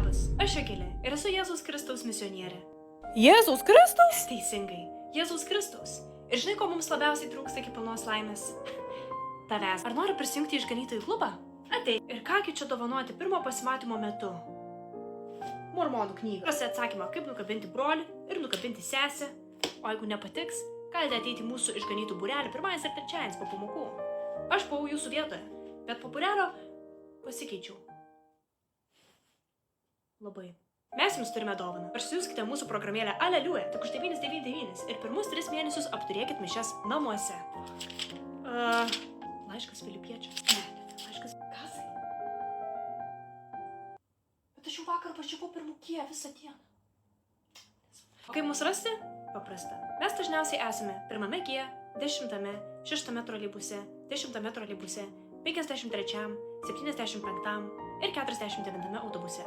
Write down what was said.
Labas, aš Jogilė ir esu Jėzaus Kristaus misionierė. Jėzaus Kristus? Teisingai, Jėzaus Kristaus. Ir žinai, ko mums labiausiai trūksta iki pilnos laimės? Tavęs. Ar nori prisijungti į išganytojų klubą? Ateik. Ir kągi čia dovanoti pirmo pasimatymo metu? Mormonų knygą. Rasi atsakymą, kaip nukabinti brolį ir nukabinti sesę. O jeigu nepatiks, galite ateiti į mūsų išganytų būrelį pirmais ir trečiais po pamokų. Aš buvau jūsų vietoje, bet po būrelio pasikeičiau. Labai. Mes jums turime dovaną. Parsisiųskite mūsų programėlę Aleliuja tik už 9,99 ir pirmus 3 mėnesius apturėkit mišias namuose. Laiškas filipiečiams. Ne, laiškas Gazai. Bet aš jau vakar pačiavau pirmukie visą dieną. O kaip mus rasti? Paprasta. Mes dažniausiai esame 1 G, 10, 6 troleibuse, 10 troleibuse, 53, 75 ir 49 autobuse.